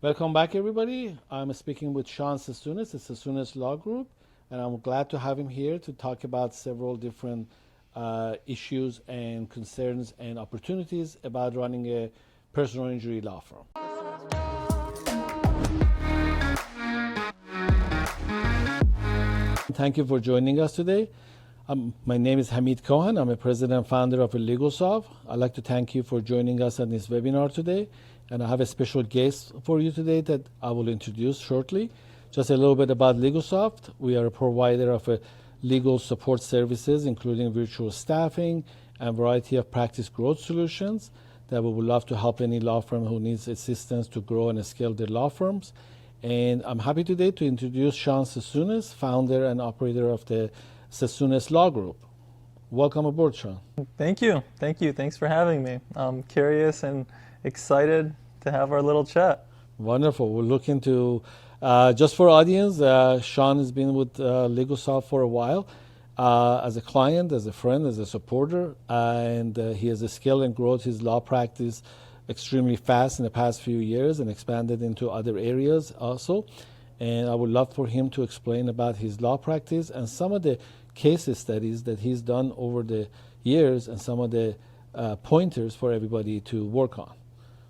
Welcome back, everybody. I'm speaking with Shawn Sasooness, the Sasooness Law Group, and I'm glad to have him here to talk about several different issues and concerns and opportunities about running a personal injury law firm. Thank you for joining us today. My name is Hamid Kohan. I'm a president and founder of LegalSoft. I'd like to thank you for joining us on this webinar today. And I have a special guest for you today that I will introduce shortly. Just a little bit about LegalSoft. We are a provider of legal support services, including virtual staffing and a variety of practice growth solutions that we would love to help any law firm who needs assistance to grow and scale their law firms. And I'm happy today to introduce Shawn Sasooness, founder and operator of the Sasooness Law Group. Welcome aboard, Shawn. Thank you. Thanks for having me. I'm curious and excited to have our little chat. Wonderful. We're looking to, just for audience, Shawn has been with LegalSoft for a while as a client, as a friend, as a supporter, and he has scaled and grown his law practice extremely fast in the past few years and expanded into other areas also. And I would love for him to explain about his law practice and some of the case studies that he's done over the years and some of the pointers for everybody to work on.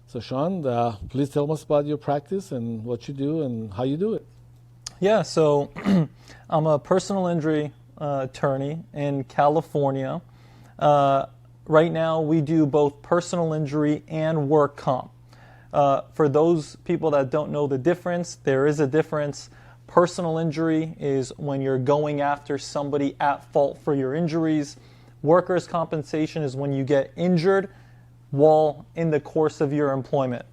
So Shawn, please tell us about your practice and what you do and how you do it. Yeah, so I'm a personal injury attorney in California. Right now we do both personal injury and work comp. For those people that don't know the difference, there is a difference. Personal injury is when you're going after somebody at fault for your injuries. Workers' compensation is when you get injured while in the course of your employment.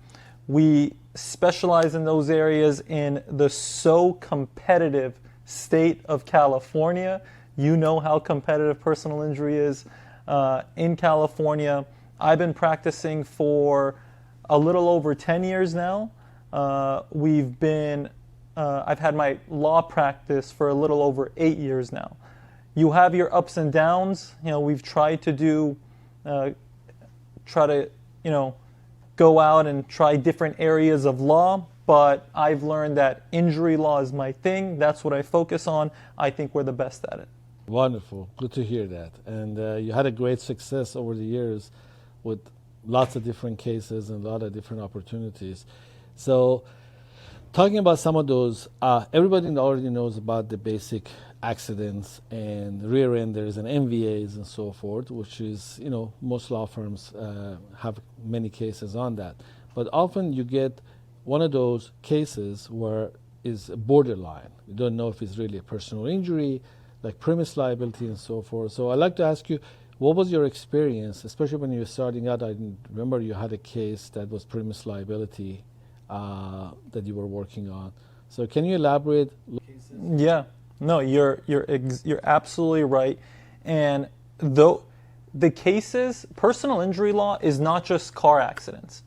We specialize in those areas in the so competitive state of California. You know how competitive personal injury is in California. I've been practicing for a little over 10 years now. I've had my law practice for a little over 8 years now. You have your ups and downs. We've tried to go out and try different areas of law, but I've learned that injury law is my thing. That's what I focus on. I think we're the best at it. Wonderful. Good to hear that. And you had a great success over the years with lots of different cases and a lot of different opportunities. So talking about some of those, everybody already knows about the basic accidents and rear enders and MVAs and so forth, which is, most law firms have many cases on that. But often you get one of those cases where is borderline. You don't know if it's really a personal injury, like premise liability and so forth. So I'd like to ask you, what was your experience, especially when you were starting out? I remember you had a case that was premise liability that you were working on. So can you elaborate? Yeah, no, you're absolutely right. And though the cases, personal injury law is not just car accidents,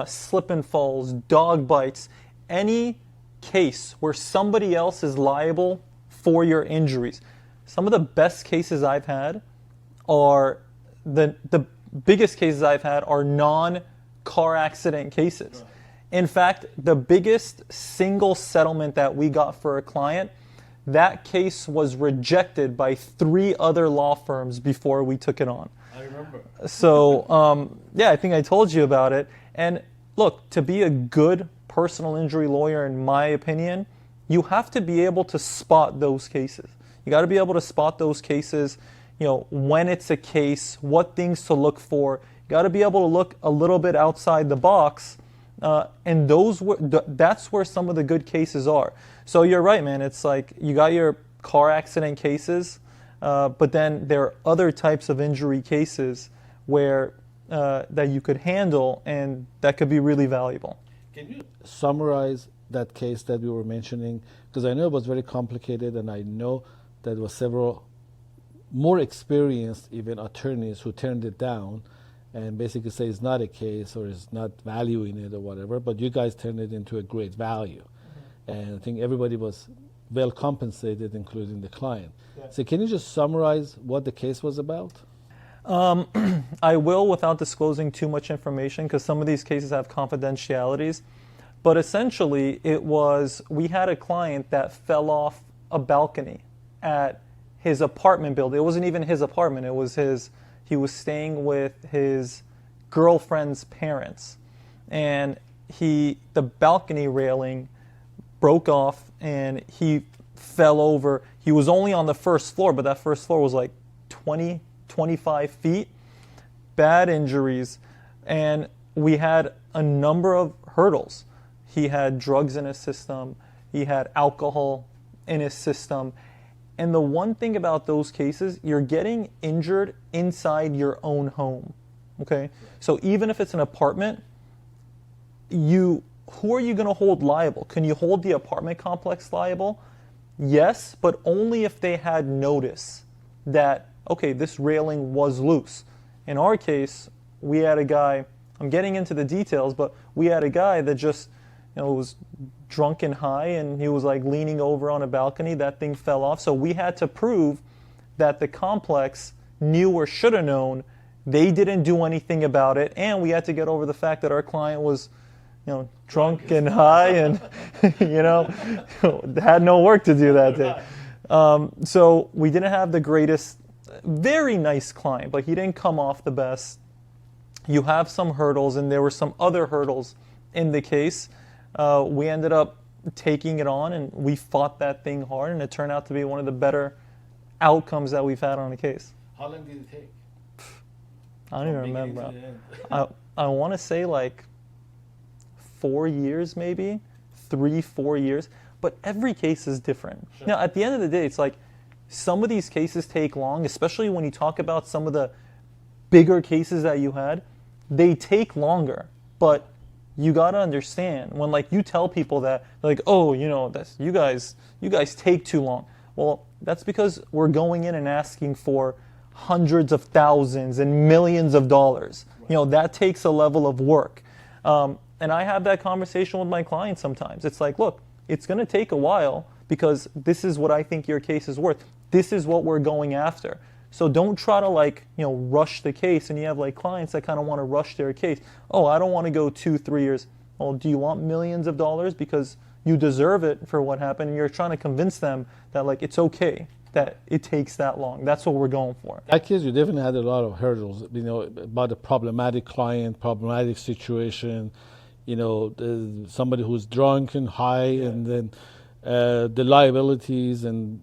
slip and falls, dog bites, any case where somebody else is liable for your injuries. Some of the best cases I've had are the biggest cases I've had are non-car accident cases. In fact, the biggest single settlement that we got for a client, that case was rejected by 3 other law firms before we took it on. I remember. So, yeah, I think I told you about it. And look, to be a good personal injury lawyer, in my opinion, you have to be able to spot those cases. You got to be able to spot those cases, when it's a case, what things to look for. You got to be able to look a little bit outside the box. And that's where some of the good cases are. So you're right, man. It's like you got your car accident cases, but then there are other types of injury cases where that you could handle and that could be really valuable. Can you summarize that case that we were mentioning? Because I know it was very complicated, and I know that there were several more experienced even attorneys who turned it down and basically say it's not a case or it's not value in it or whatever, but you guys turned it into a great value. And I think everybody was well compensated, including the client. Yeah. So can you just summarize what the case was about? I will, without disclosing too much information, because some of these cases have confidentialities. But essentially, we had a client that fell off a balcony at his apartment building. It wasn't even his apartment. He was staying with his girlfriend's parents. And the balcony railing broke off and he fell over. He was only on the first floor, but that first floor was like 20, 25 feet. Bad injuries. And we had a number of hurdles. He had drugs in his system. He had alcohol in his system. And the one thing about those cases, you're getting injured inside your own home. Okay? So even if it's an apartment, who are you going to hold liable? Can you hold the apartment complex liable? Yes, but only if they had notice that, okay, this railing was loose. In our case, we had a guy, I'm getting into the details, but we had a guy that just was drunk and high, and he was like leaning over on a balcony. That thing fell off. So we had to prove that the complex knew or should have known. They didn't do anything about it, and we had to get over the fact that our client was, drunk and high, and had no work to do that day. So we didn't have the greatest, very nice client, but he didn't come off the best. You have some hurdles, and there were some other hurdles in the case. We ended up taking it on, and we fought that thing hard, and it turned out to be one of the better outcomes that we've had on a case. How long did it take? I don't even remember. I want to say like 4 years, maybe 3-4 years, but every case is different. Sure. Now, at the end of the day, it's like some of these cases take long, especially when you talk about some of the bigger cases that you had. They take longer, but you got to understand when you tell people that, like, oh, that's, you guys take too long. Well, that's because we're going in and asking for hundreds of thousands and millions of dollars. Right. That takes a level of work. And I have that conversation with my clients sometimes. It's like, look, it's going to take a while because this is what I think your case is worth. This is what we're going after. So don't try to rush the case. And you have clients that kind of want to rush their case. Oh, I don't want to go 2-3 years. Well, do you want millions of dollars because you deserve it for what happened? And you're trying to convince them that it's okay that it takes that long. That's what we're going for. That case, you definitely had a lot of hurdles, about a problematic client, problematic situation, somebody who's drunk and high, yeah. And then the liabilities, and,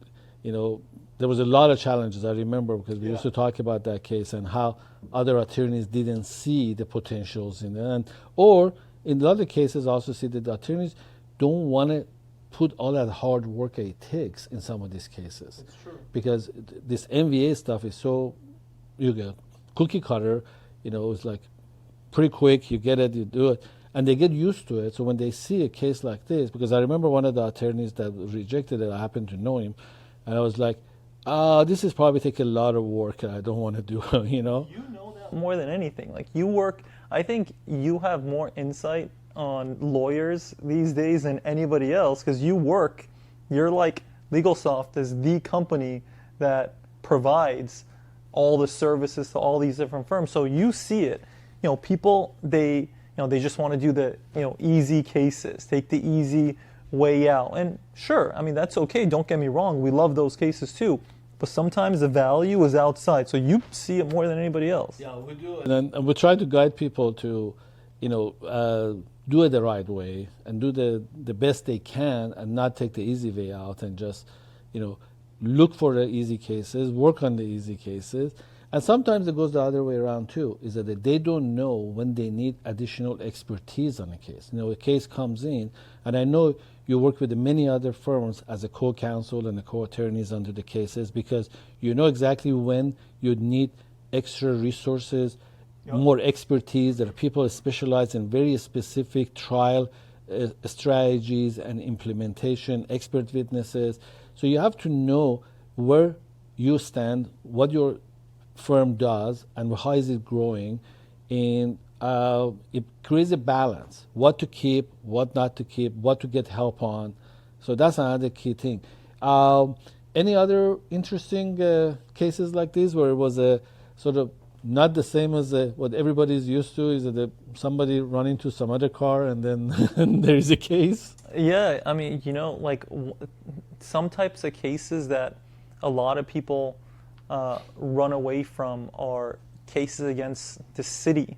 there was a lot of challenges, I remember, because we used to talk about that case and how other attorneys didn't see the potentials in it. Or in other cases, also see that the attorneys don't want to put all that hard work it takes in some of these cases. That's true. Because this MVA stuff is so, you get cookie cutter, it's like pretty quick, you get it, you do it, and they get used to it. So when they see a case like this, because I remember one of the attorneys that rejected it, I happened to know him, and I was like, this is probably take a lot of work and I don't want to do it, You know that more than anything. You work, I think you have more insight on lawyers these days than anybody else, because you're like LegalSoft is the company that provides all the services to all these different firms. So you see it. People, they just want to do the, easy cases, take the easy way out. And sure, that's okay. Don't get me wrong. We love those cases too. But sometimes the value is outside. So you see it more than anybody else. Yeah, we do. And we try to guide people to, do it the right way and do the best they can and not take the easy way out and just, look for the easy cases, work on the easy cases. And sometimes it goes the other way around too, is that they don't know when they need additional expertise on a case. A case comes in, and I know you work with many other firms as a co-counsel and a co-attorneys under the cases, because you know exactly when you need extra resources, yep. More expertise. There are people specialized in very specific trial strategies and implementation, expert witnesses. So you have to know where you stand, what your firm does, and how is it growing, and it creates a balance, what to keep, what not to keep, what to get help on. So that's another key thing. Any other interesting cases like this where it was a sort of not the same as what everybody's used to? Is it somebody running to some other car and then there's a case? Yeah, I mean, like some types of cases that a lot of people run away from are cases against the city,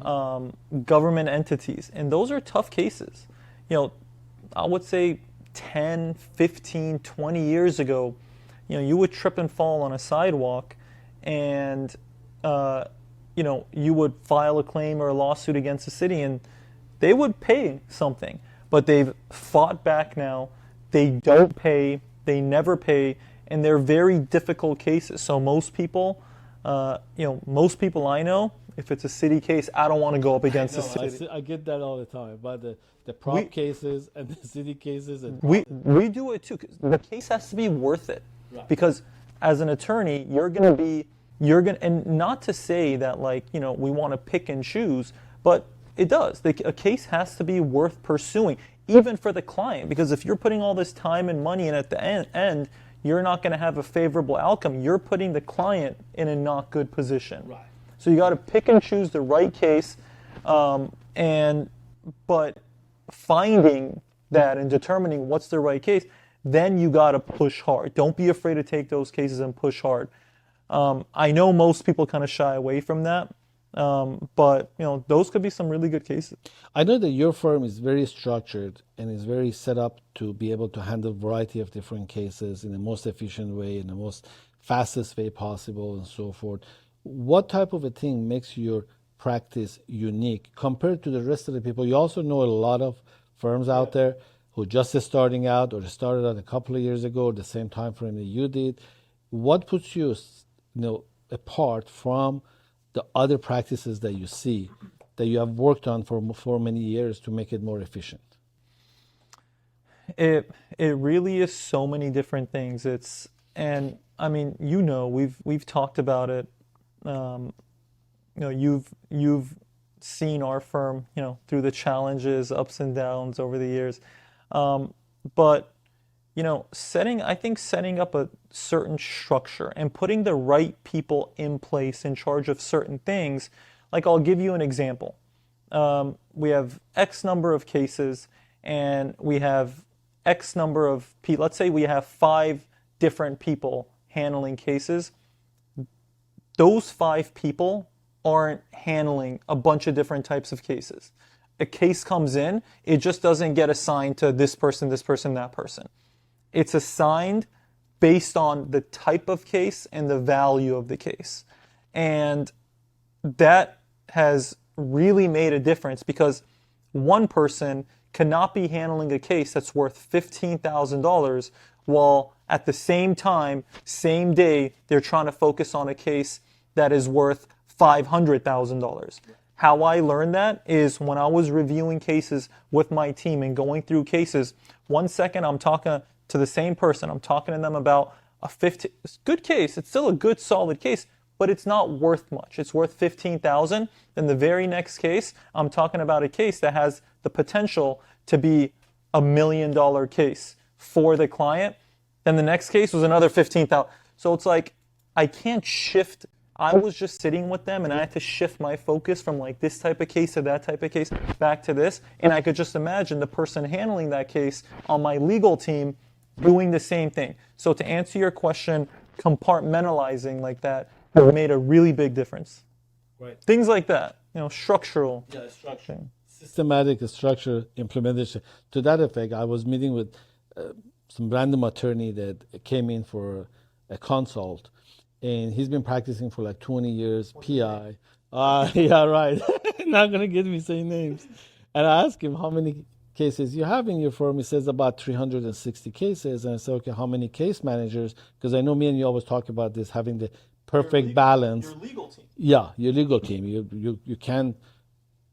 government entities, and those are tough cases. I would say 10, 15, 20 years ago, you would trip and fall on a sidewalk and, you would file a claim or a lawsuit against the city and they would pay something. But they've fought back now. They don't pay. They never pay. And they're very difficult cases. So most people I know, if it's a city case, I don't want to go up against the city. I get that all the time about the prop cases and the city cases. And we do it too. The case has to be worth it. Right. Because as an attorney, and not to say that we want to pick and choose, but it does. A case has to be worth pursuing, even for the client, because if you're putting all this time and money in at the end, you're not going to have a favorable outcome. You're putting the client in a not good position. Right. So you got to pick and choose the right case, but finding that and determining what's the right case, then you got to push hard. Don't be afraid to take those cases and push hard. I know most people kind of shy away from that. But those could be some really good cases. I know that your firm is very structured and is very set up to be able to handle a variety of different cases in the most efficient way, in the most fastest way possible, and so forth. What type of a thing makes your practice unique compared to the rest of the people? You also know a lot of firms out there who just is starting out or started out a couple of years ago, the same time frame that you did. What puts you, apart from the other practices that you see, that you have worked on for many years to make it more efficient? It really is so many different things. We've talked about it. You've seen our firm, through the challenges, ups and downs over the years. But setting up a certain structure and putting the right people in place in charge of certain things, like I'll give you an example. We have X number of cases and we have X number of people. Let's say we have 5 different people handling cases. Those 5 people aren't handling a bunch of different types of cases. A case comes in, it just doesn't get assigned to this person, that person. It's assigned based on the type of case and the value of the case. And that has really made a difference because one person cannot be handling a case that's worth $15,000 while at the same time, same day, they're trying to focus on a case that is worth $500,000. How I learned that is when I was reviewing cases with my team and going through cases, one second I'm talking to the same person. I'm talking to them about a good case. It's still a good, solid case, but it's not worth much. It's worth $15,000. Then the very next case, I'm talking about a case that has the potential to be $1 million case for the client. Then the next case was another $15,000. So it's like I can't shift. I was just sitting with them and I had to shift my focus from this type of case to that type of case back to this. And I could just imagine the person handling that case on my legal team doing the same thing. So to answer your question, compartmentalizing like that has made a really big difference. Right. Things like that, structural. Yeah, structure. Systematic structure implementation. To that effect, I was meeting with some random attorney that came in for a consult, and he's been practicing for 20 years, PI. Yeah, right. Not going to get me saying names. And I asked him how many cases you have in your firm. He says about 360 cases. And I said, okay, how many case managers? Because I know me and you always talk about this, having the perfect balance. Your legal team. Yeah, your legal team. You can't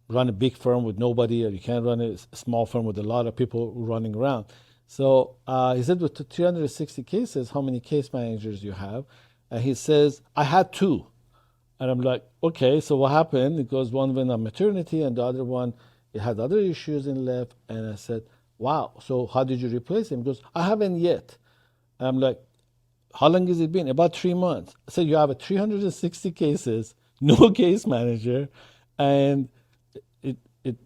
run a big firm with nobody, or you can't run a small firm with a lot of people running around. So he said, with 360 cases, how many case managers you have? And he says, I had 2. And I'm like, okay, so what happened? Because one went on maternity and the other one, it had other issues in left. And I said, wow, so how did you replace him? He goes, I haven't yet. I'm like, how long has it been? About 3 months. I said, you have 360 cases, no case manager, and it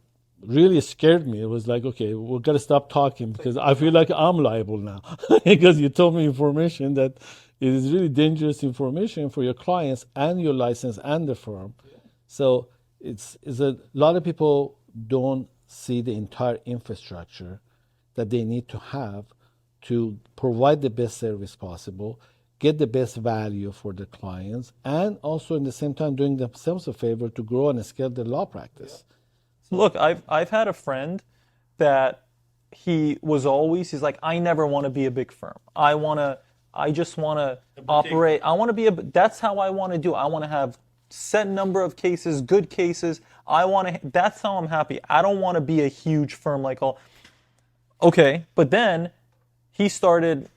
really scared me. It was like, okay, we're gonna stop talking because I feel like I'm liable now because you told me information that it is really dangerous information for your clients and your license and the firm. So it's a lot of people don't see the entire infrastructure that they need to have to provide the best service possible, get the best value for the clients, and also in the same time doing themselves a favor to grow and scale their law practice. Look, I've had a friend that he's like, I never want to be a big firm. I just want to operate. I want to be that's how I want to do. I want to have set number of cases, good cases. That's how I'm happy. I don't want to be a huge firm like all. Okay, but then he started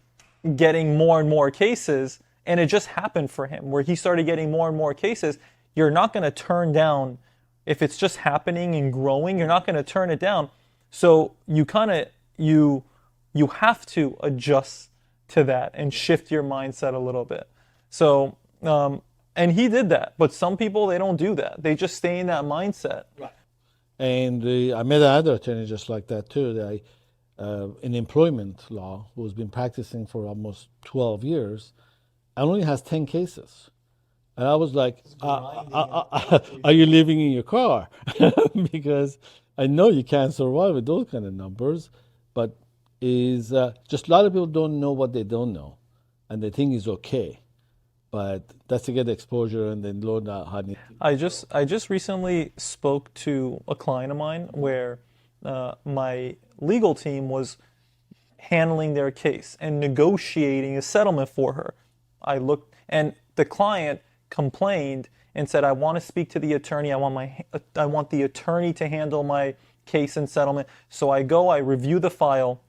getting more and more cases, and it just happened for him where he started getting more and more cases. You're not going to turn down, if it's just happening and growing, you're not going to turn it down. So you have to adjust to that and shift your mindset a little bit. So, and he did that, but some people, they don't do that. They just stay in that mindset. Right. And I met another attorney just like that too. In employment law, who's been practicing for almost 12 years, and only has 10 cases. And I was like, are you living in your car? Because I know you can't survive with those kind of numbers, but just a lot of people don't know what they don't know, and they think it's okay. But that's to get exposure and then learn how to. I just recently spoke to a client of mine where my legal team was handling their case and negotiating a settlement for her. I looked, and the client complained and said, I want to speak to the attorney. I want the attorney to handle my case and settlement. So I review the file.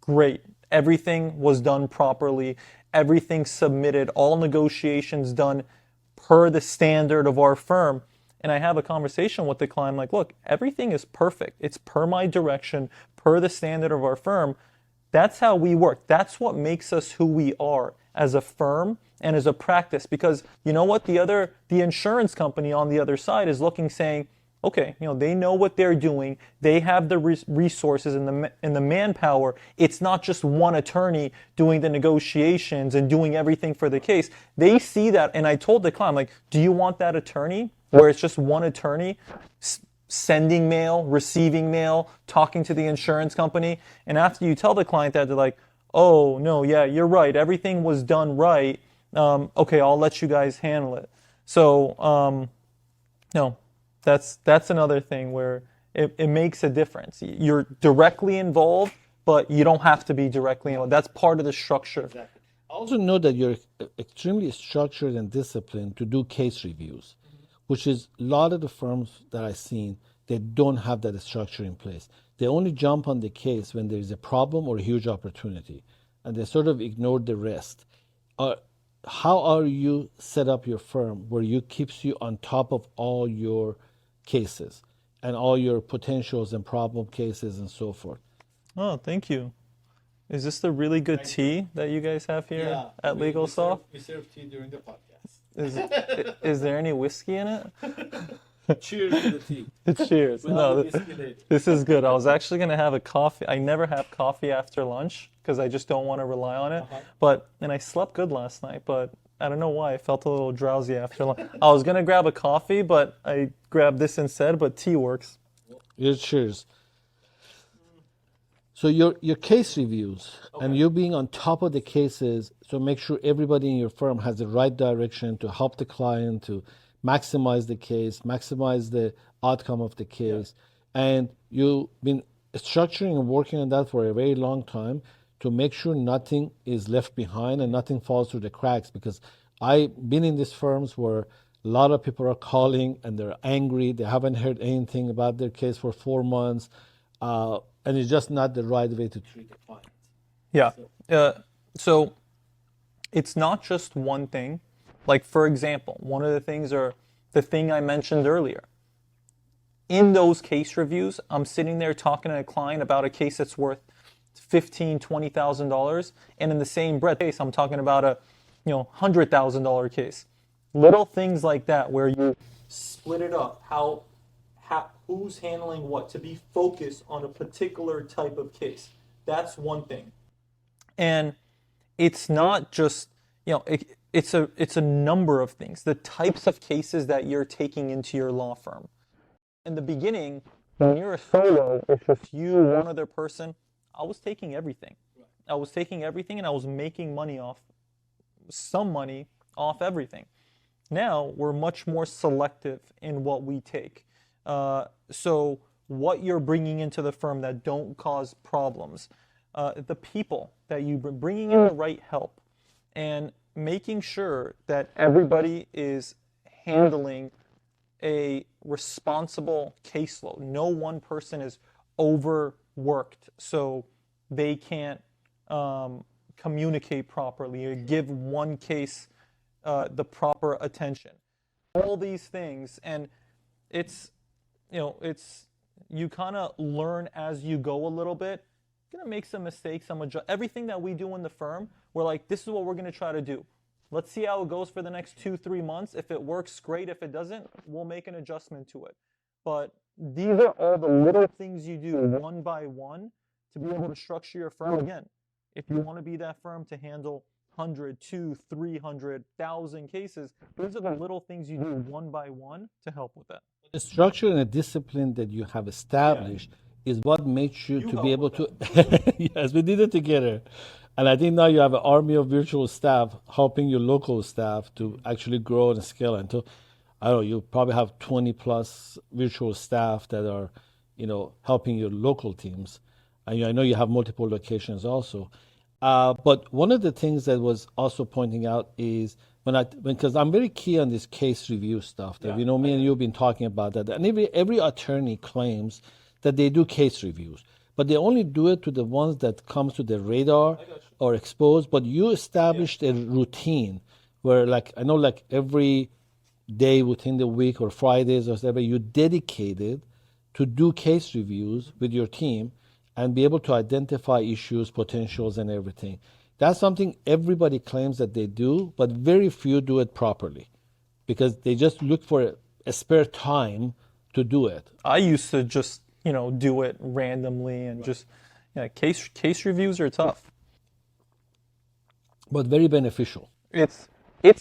Great. Everything was done properly. Everything submitted. All negotiations done per the standard of our firm. And I have a conversation with the client, like, look, everything is perfect. It's per my direction, per the standard of our firm. That's how we work. That's what makes us who we are as a firm and as a practice. Because you know what? The insurance company on the other side is looking, saying, okay, they know what they're doing. They have the resources and the manpower. It's not just one attorney doing the negotiations and doing everything for the case. They see that, and I told the client, like, do you want that attorney where it's just one attorney sending mail, receiving mail, talking to the insurance company? And after you tell the client that, they're like, oh, no, yeah, you're right. Everything was done right. Okay, I'll let you guys handle it. So, no. That's another thing where it makes a difference. You're directly involved, but you don't have to be directly involved. That's part of the structure. Exactly. I also know that you're extremely structured and disciplined to do case reviews, which is a lot of the firms that I've seen, they don't have that structure in place. They only jump on the case when there is a problem or a huge opportunity, and they sort of ignore the rest. How are you set up your firm where you keeps you on top of all your cases and all your potentials and problem cases and so forth? Oh, thank you. Is this the really good tea that you guys have here at Legal Soft? We serve tea during the podcast. Is there any whiskey in it? Cheers to the tea. Cheers. No, this is good. I was actually going to have a coffee. I never have coffee after lunch because I just don't want to rely on it. And I slept good last night, but I don't know why. I felt a little drowsy after lunch. I was going to grab a coffee, but I grabbed this instead, but tea works. Yeah, cheers. So your case reviews and you being on top of the cases, so make sure everybody in your firm has the right direction to help the client to maximize the case, maximize the outcome of the case. And you've been structuring and working on that for a very long time to make sure nothing is left behind and nothing falls through the cracks. Because I've been in these firms where a lot of people are calling and they're angry. They haven't heard anything about their case for 4 months. And it's just not the right way to treat a client. Yeah. So it's not just one thing. Like, for example, one of the things are the thing I mentioned earlier. In those case reviews, I'm sitting there talking to a client about a case that's worth $15,000, $20,000, and in the same breath, I'm talking about a $100,000 case. Little things like that where you split it up, who's handling what, to be focused on a particular type of case. That's one thing. And it's not just, it's a number of things. The types of cases that you're taking into your law firm. In the beginning, when you're a solo, it's just you, one other person, I was taking everything. I was taking everything and I was making some money off everything. Now we're much more selective in what we take. So what you're bringing into the firm that don't cause problems, the people that you bringing in the right help, and making sure that everybody is handling a responsible caseload. No one person is overworked so they can't communicate properly or give one case the proper attention. All these things, and you kind of learn as you go a little bit. You're gonna make some mistakes, some adjust. Everything that we do in the firm, we're like, this is what we're gonna try to do. Let's see how it goes for the next 2-3 months. If it works, great. If it doesn't, we'll make an adjustment to it. But these are all the little things you do one by one to be able to structure your firm. Again, if you want to be that firm to handle 100, 200, 300,000 cases, these are the little things you do one by one to help with that. The structure and the discipline that you have established is what makes you to be able to. Yes, we did it together. And I think now you have an army of virtual staff helping your local staff to actually grow and scale. And I don't know, you probably have 20 plus virtual staff that are, helping your local teams. And I know you have multiple locations also. But one of the things that was also pointing out is because I'm very key on this case review stuff that me and you have been talking about that, and every attorney claims that they do case reviews, but they only do it to the ones that comes to their radar or exposed. But you established a routine where, I know, every day within the week or Fridays or whatever, you dedicated to do case reviews with your team and be able to identify issues, potentials, and everything. That's something everybody claims that they do, but very few do it properly because they just look for a spare time to do it. I used to just, do it randomly and case reviews are tough. But very beneficial. It's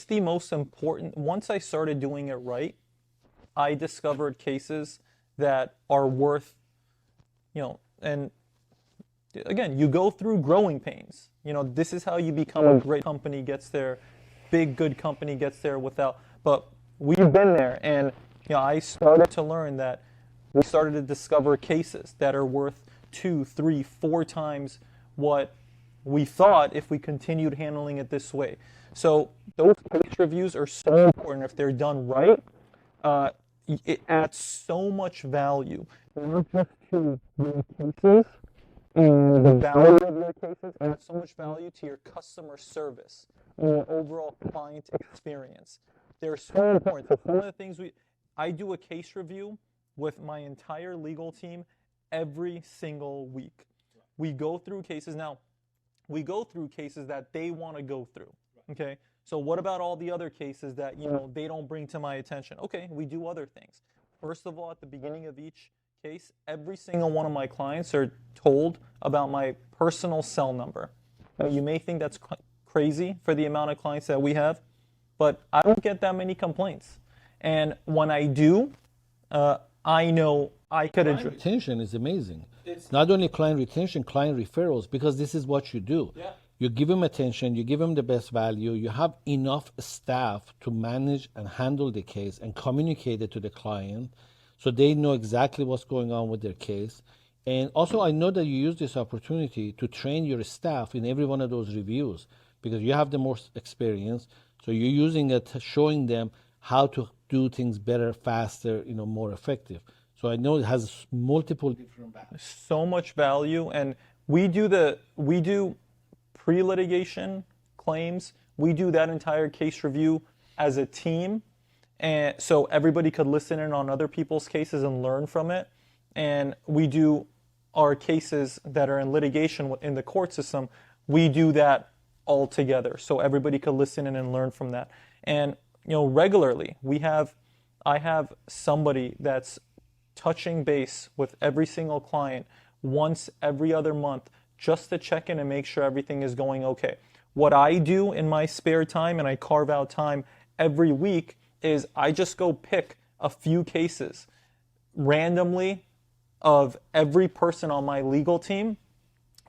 the most important. Once I started doing it right, I discovered cases that are worth, and again, you go through growing pains. This is how you become a great company gets there, big, good company gets there but we've been there. And, I started to learn that we started to discover cases that are worth 2, 3, 4 times what we thought if we continued handling it this way. So those case reviews are so important. If they're done right, it adds so much value, not just to your cases and the value of your cases, it adds so much value to your customer service and your overall client experience. They're so important. So some of the things I do a case review with my entire legal team every single week. We go through cases. Now, we go through cases that they want to go through. Okay, so what about all the other cases that they don't bring to my attention? Okay, we do other things. First of all, at the beginning of each case, every single one of my clients are told about my personal cell number. Now, you may think that's crazy for the amount of clients that we have, but I don't get that many complaints. And when I do, I know I could address. Client retention is amazing. It's not only client retention, client referrals, because this is what you do. Yeah. You give them attention, you give them the best value, you have enough staff to manage and handle the case and communicate it to the client so they know exactly what's going on with their case. And also, I know that you use this opportunity to train your staff in every one of those reviews because you have the most experience. So you're using it, showing them how to do things better, faster, more effective. So I know it has multiple different values. So much value, and we do pre-litigation claims. We do that entire case review as a team, and so everybody could listen in on other people's cases and learn from it. And we do our cases that are in litigation in the court system. We do that all together, so everybody could listen in and learn from that. And regularly I have somebody that's touching base with every single client once every other month just to check in and make sure everything is going okay. What I do in my spare time, and I carve out time every week, is I just go pick a few cases randomly of every person on my legal team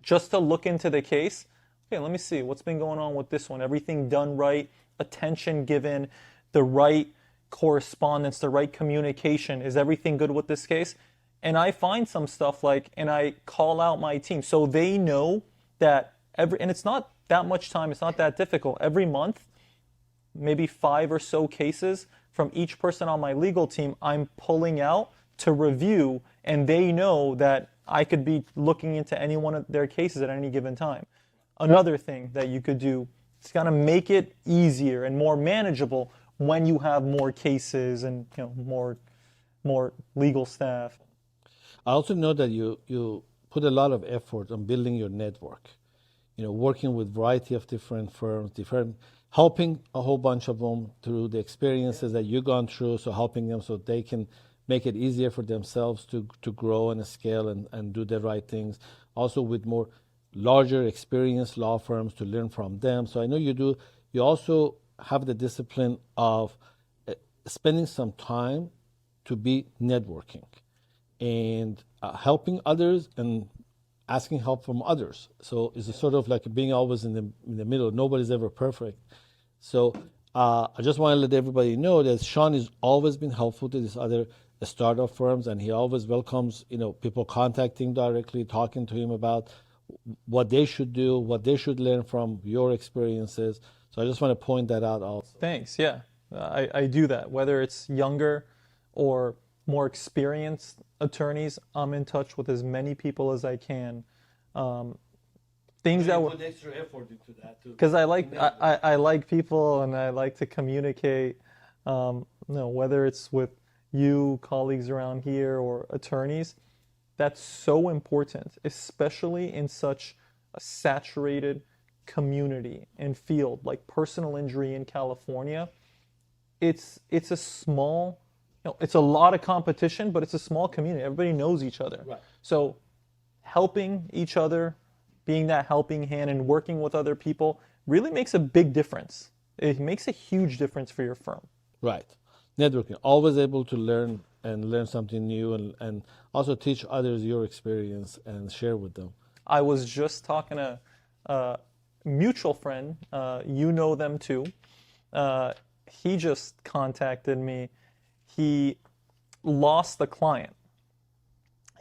just to look into the case. Okay, let me see what's been going on with this one. Everything done right, attention given, the right correspondence, the right communication. Is everything good with this case? And I find some stuff and I call out my team so they know that and it's not that much time, it's not that difficult. Every month, maybe 5 or so cases from each person on my legal team I'm pulling out to review, and they know that I could be looking into any one of their cases at any given time. Another thing that you could do is kind of make it easier and more manageable when you have more cases and more legal staff. I also know that you put a lot of effort on building your network, working with variety of different firms, helping a whole bunch of them through the experiences that you've gone through, so helping them so they can make it easier for themselves to grow and scale and do the right things. Also with more larger experienced law firms to learn from them. So I know you do. You also have the discipline of spending some time to be networking and helping others and asking help from others. So it's a sort of like being always in the middle. Nobody's ever perfect. So I just want to let everybody know that Shawn has always been helpful to these other startup firms, and he always welcomes people contacting directly, talking to him about what they should do, what they should learn from your experiences. So I just want to point that out also. Thanks. Yeah, I do that. Whether it's younger or more experienced attorneys, I'm in touch with as many people as I can. Things that put extra effort into that too. Because I like people and I like to communicate. Whether it's with you, colleagues around here, or attorneys, that's so important, especially in such a saturated community and field like personal injury in California. It's a small, it's a lot of competition, but it's a small community. Everybody knows each other. Right. So helping each other, being that helping hand and working with other people really makes a big difference. It makes a huge difference for your firm. Right. Networking, always able to learn something new and also teach others your experience and share with them. I was just talking to a mutual friend, you know them too. He just contacted me. He lost a client.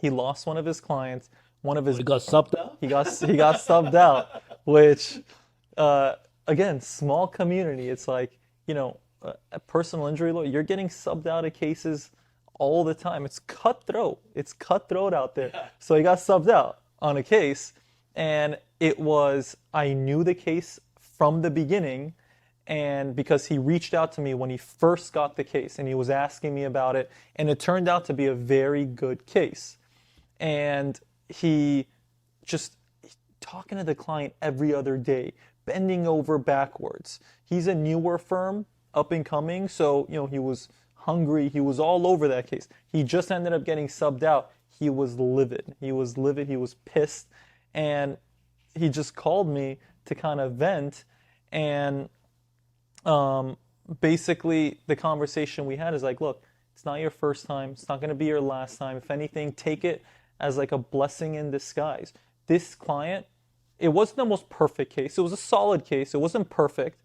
He lost one of his clients. He got subbed out? He got subbed out, which, again, small community. It's like, a personal injury law, you're getting subbed out of cases all the time. It's cutthroat. It's cutthroat out there. Yeah. So he got subbed out on a case, and I knew the case from the beginning, and because he reached out to me when he first got the case, and he was asking me about it, and it turned out to be a very good case. And he just talking to the client every other day, bending over backwards. He's a newer firm, up and coming, so he was hungry. He was all over that case. He just ended up getting subbed out. He was livid. He was pissed, and he just called me to kind of vent. And basically, the conversation we had is like, look, it's not your first time. It's not going to be your last time. If anything, take it as like a blessing in disguise. This client, it wasn't the most perfect case. It was a solid case. It wasn't perfect.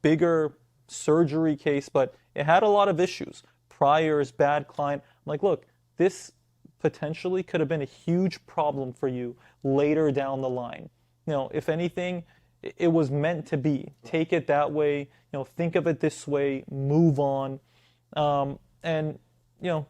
Bigger surgery case, but it had a lot of issues. Priors, bad client. I'm like, look, this potentially could have been a huge problem for you later down the line. If anything, it was meant to be. Take it that way. Think of it this way. Move on. And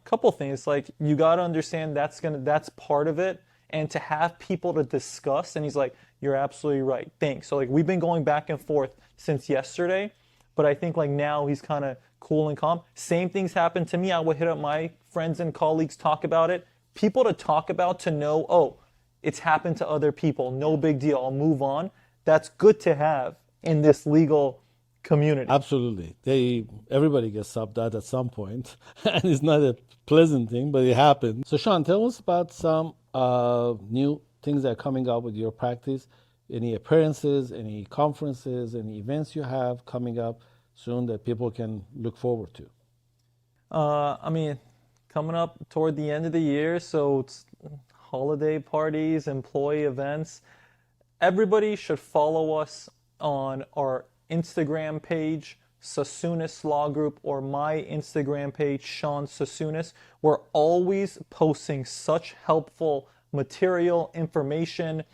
couple things, like, you got to understand that's part of it, and to have people to discuss. And he's like, you're absolutely right, thanks. So like, we've been going back and forth since yesterday, but I think like now he's kind of cool and calm. Same things happened to me. I would hit up my friends and colleagues, talk about it. People to talk about, to know, oh, it's happened to other people, no big deal, I'll move on. That's good to have in this legal community. Absolutely. Everybody gets subbed out at some point, and it's not a pleasant thing, but it happens. So Shawn, tell us about some new things that are coming up with your practice. Any appearances, any conferences, any events you have coming up soon that people can look forward to? I mean, coming up toward the end of the year, so it's holiday parties, employee events. Everybody should follow us on our Instagram page, Sasooness Law Group, or my Instagram page, Shawn Sasooness. We're always posting such helpful material, information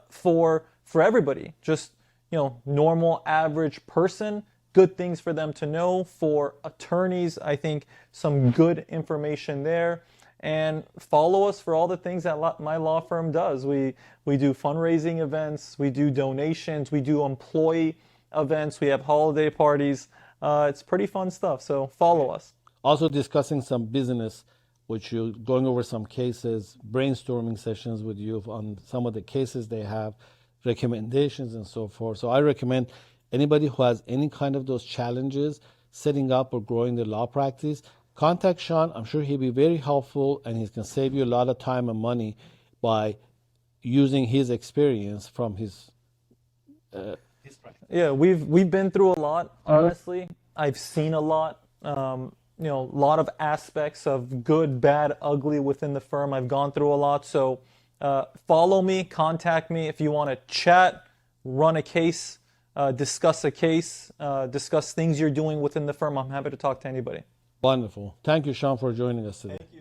for everybody. Just, normal, average person. Good things for them to know. For attorneys, I think some good information there. And follow us for all the things that my law firm does. We do fundraising events, we do donations, we do employee events, we have holiday parties. It's pretty fun stuff, so follow us. Also discussing some business, which you're going over some cases, brainstorming sessions with you on some of the cases they have, recommendations and so forth. So I recommend anybody who has any kind of those challenges, setting up or growing their law practice, contact Shawn. I'm sure he'll be very helpful, and he can save you a lot of time and money by using his experience from his practice. Yeah, we've been through a lot, honestly. I've seen a lot, a lot of aspects of good, bad, ugly within the firm. I've gone through a lot. So follow me, contact me if you want to chat, run a case, discuss discuss things you're doing within the firm. I'm happy to talk to anybody. Wonderful. Thank you, Shawn, for joining us today. Thank you.